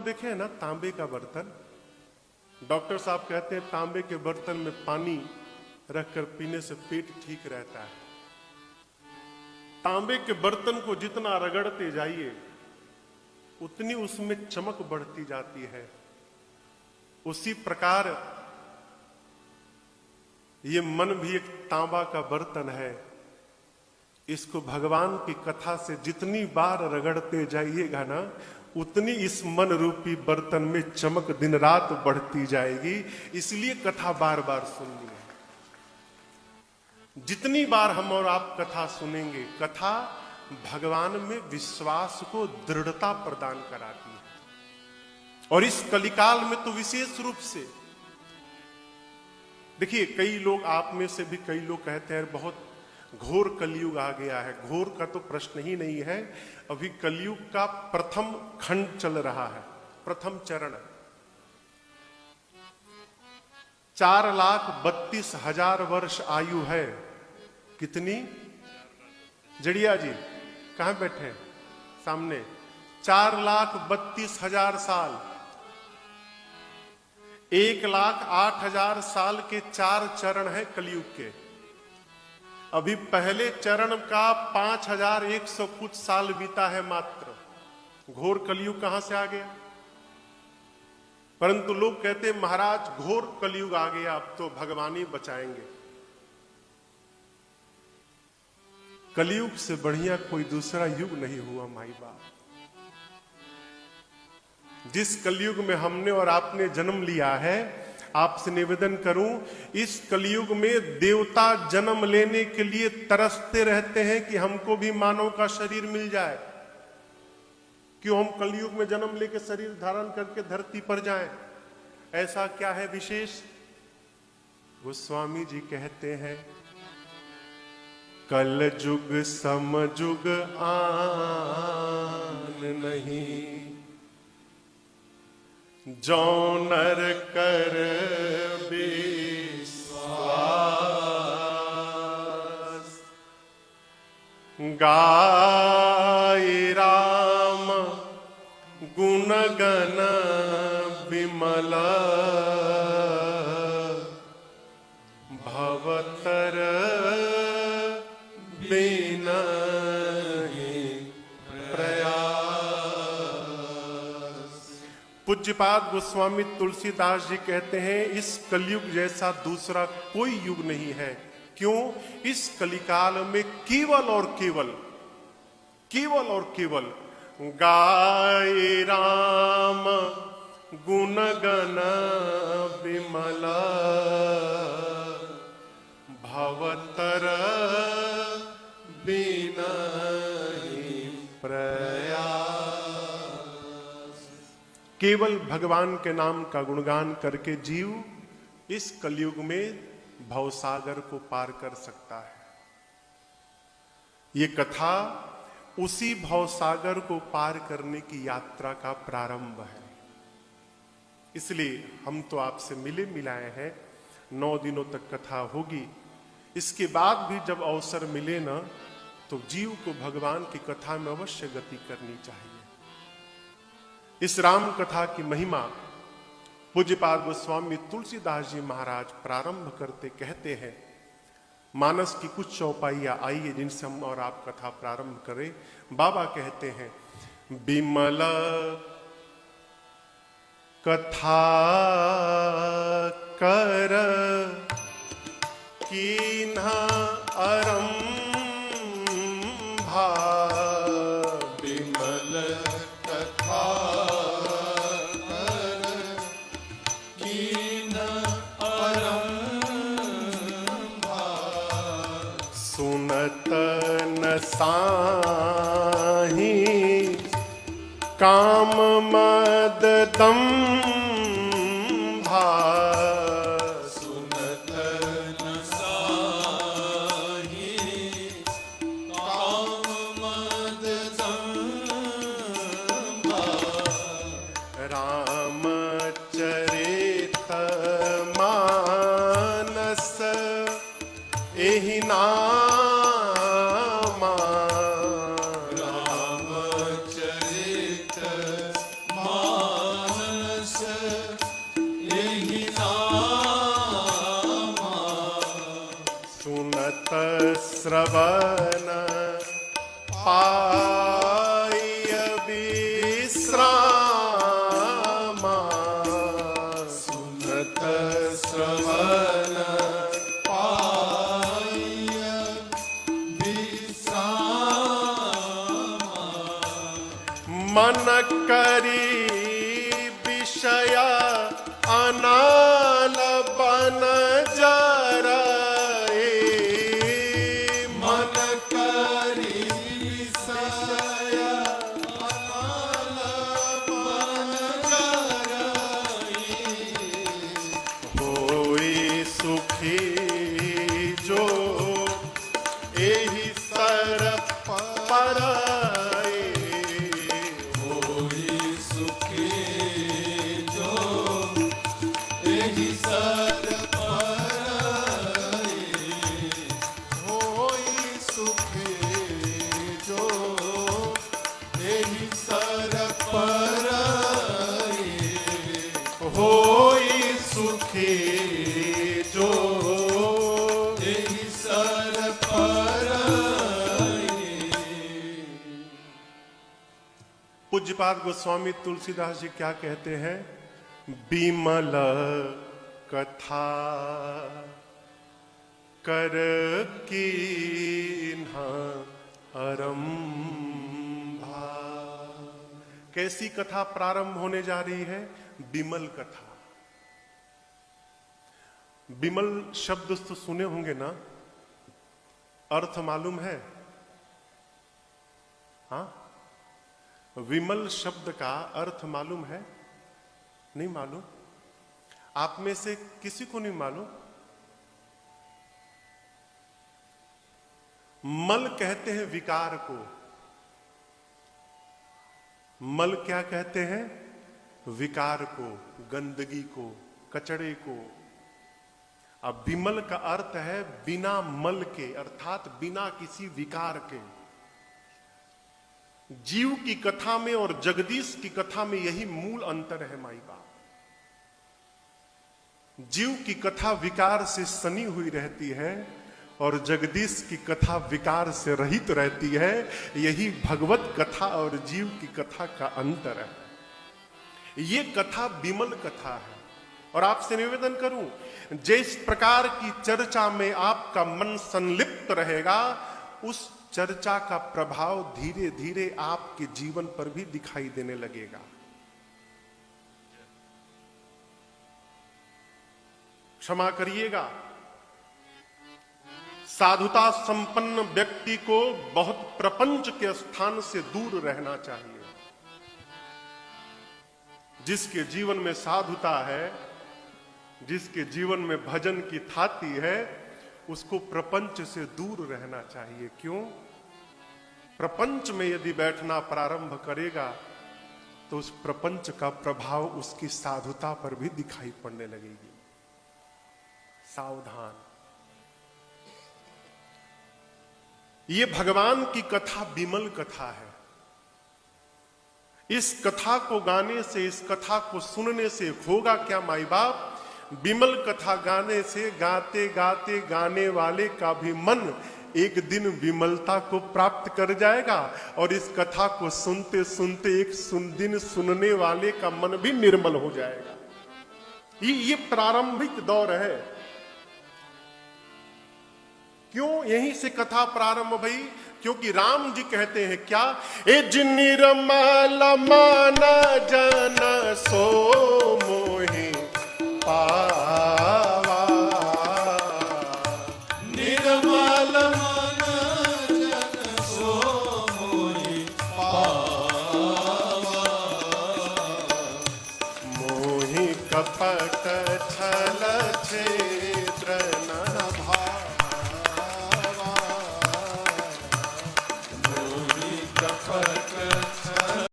देखे ना तांबे का बर्तन, डॉक्टर साहब कहते हैं तांबे के बर्तन में पानी रखकर पीने से पेट ठीक रहता है। तांबे के बर्तन को जितना रगड़ते जाइए उतनी उसमें चमक बढ़ती जाती है। उसी प्रकार ये मन भी एक तांबा का बर्तन है। इसको भगवान की कथा से जितनी बार रगड़ते जाइएगा ना उतनी इस मन रूपी बर्तन में चमक दिन रात बढ़ती जाएगी। इसलिए कथा बार बार सुननी है। जितनी बार हम और आप कथा सुनेंगे, कथा भगवान में विश्वास को दृढ़ता प्रदान कराती है। और इस कलिकाल में तो विशेष रूप से देखिए, कई लोग, आप में से भी कई लोग कहते हैं बहुत घोर कलयुग आ गया है। घोर का तो प्रश्न ही नहीं है। अभी कलयुग का प्रथम खंड चल रहा है, प्रथम चरण। 4,32,000 वर्ष आयु है। कितनी? जड़िया जी कहां बैठे हैं? सामने। 4,32,000 साल। 1,08,000 साल के 4 चरण है कलयुग के। अभी पहले चरण का 5,100 कुछ साल बीता है मात्र। घोर कलयुग कहां से आ गया? परंतु लोग कहते हैं महाराज घोर कलयुग आ गया, अब तो भगवान ही बचाएंगे। कलयुग से बढ़िया कोई दूसरा युग नहीं हुआ माई बाप। जिस कलयुग में हमने और आपने जन्म लिया है, आपसे निवेदन करूं, इस कलयुग में देवता जन्म लेने के लिए तरसते रहते हैं कि हमको भी मानव का शरीर मिल जाए। क्यों हम कलयुग में जन्म लेकर शरीर धारण करके धरती पर जाएं? ऐसा क्या है विशेष? गोस्वामी जी कहते हैं कल जुग समजुग आन नहीं, जो नर कर विश्वास, गाय राम गुण गण विमल, भवतर बिना पूज्यपाद गोस्वामी तुलसीदास जी कहते हैं इस कलयुग जैसा दूसरा कोई युग नहीं है। क्यों? इस कलिकाल में केवल और केवल गाय राम गुण गण विमल, भवतर बिना केवल भगवान के नाम का गुणगान करके जीव इस कलयुग में भवसागर को पार कर सकता है। ये कथा उसी भवसागर को पार करने की यात्रा का प्रारंभ है। इसलिए हम तो आपसे मिले मिलाए हैं। 9 दिनों तक कथा होगी। इसके बाद भी जब अवसर मिले ना तो जीव को भगवान की कथा में अवश्य गति करनी चाहिए। इस राम कथा की महिमा पूज्यपाद गोस्वामी तुलसीदास जी महाराज प्रारंभ करते कहते हैं। मानस की कुछ चौपाइयां आइए जिनसे हम और आप कथा प्रारंभ करें। बाबा कहते हैं बिमल कथा कर कीन्हा आरंभा, साही काम मद दंभा, सुनत न साही काम मद दंभा, रामचरित मानस एहि नाम, रामचरित मानस श्रवण पाय विश्राम, सुनत श्रवण पाय विश्राम, मन करी विषय अनाल बन जराए, मन करी विषय अनाल बन जराए, होई सुखी जो एहि सर पराए, होई सुखी जो एहि सर पराए, होई सुखी जो एहि सर पराए, होई सुखी जो एहि सर पराए। पूज्यपाद गोस्वामी तुलसीदास जी क्या कहते हैं? बिमल कथा कर कीन्हा आरंभा। कैसी कथा प्रारंभ होने जा रही है? बिमल कथा। बिमल शब्द तो सुने होंगे ना, अर्थ मालूम है? हाँ, विमल शब्द का अर्थ मालूम है? नहीं मालूम? आप में से किसी को नहीं मालूम? मल कहते हैं विकार को। मल क्या कहते हैं? विकार को, गंदगी को, कचड़े को। अब विमल का अर्थ है बिना मल के, अर्थात बिना किसी विकार के। जीव की कथा में और जगदीश की कथा में यही मूल अंतर है माई बाप। जीव की कथा विकार से सनी हुई रहती है और जगदीश की कथा विकार से रहित रहती है। यही भगवत कथा और जीव की कथा का अंतर है। ये कथा विमल कथा है। और आपसे निवेदन करूं, जिस प्रकार की चर्चा में आपका मन संलिप्त रहेगा, उस चर्चा का प्रभाव धीरे धीरे आपके जीवन पर भी दिखाई देने लगेगा। क्षमा करिएगा, साधुता संपन्न व्यक्ति को बहुत प्रपंच के स्थान से दूर रहना चाहिए। जिसके जीवन में साधुता है, जिसके जीवन में भजन की थाती है, उसको प्रपंच से दूर रहना चाहिए। क्यों? प्रपंच में यदि बैठना प्रारंभ करेगा तो उस प्रपंच का प्रभाव उसकी साधुता पर भी दिखाई पड़ने लगेगी। सावधान। ये भगवान की कथा विमल कथा है। इस कथा को गाने से, इस कथा को सुनने से होगा क्या माई बाप? विमल कथा गाने से गाते गाते गाने वाले का भी मन एक दिन विमलता को प्राप्त कर जाएगा और इस कथा को सुनते सुनते एक दिन सुनने वाले का मन भी निर्मल हो जाएगा। ये प्रारंभिक दौर है। क्यों यहीं से कथा प्रारंभ भई? क्योंकि राम जी कहते हैं क्या? ए निर्मल मन जन सो मोहि पावा, निर्मल मन जन सो मोहि पावा, मोहि कपट छल छे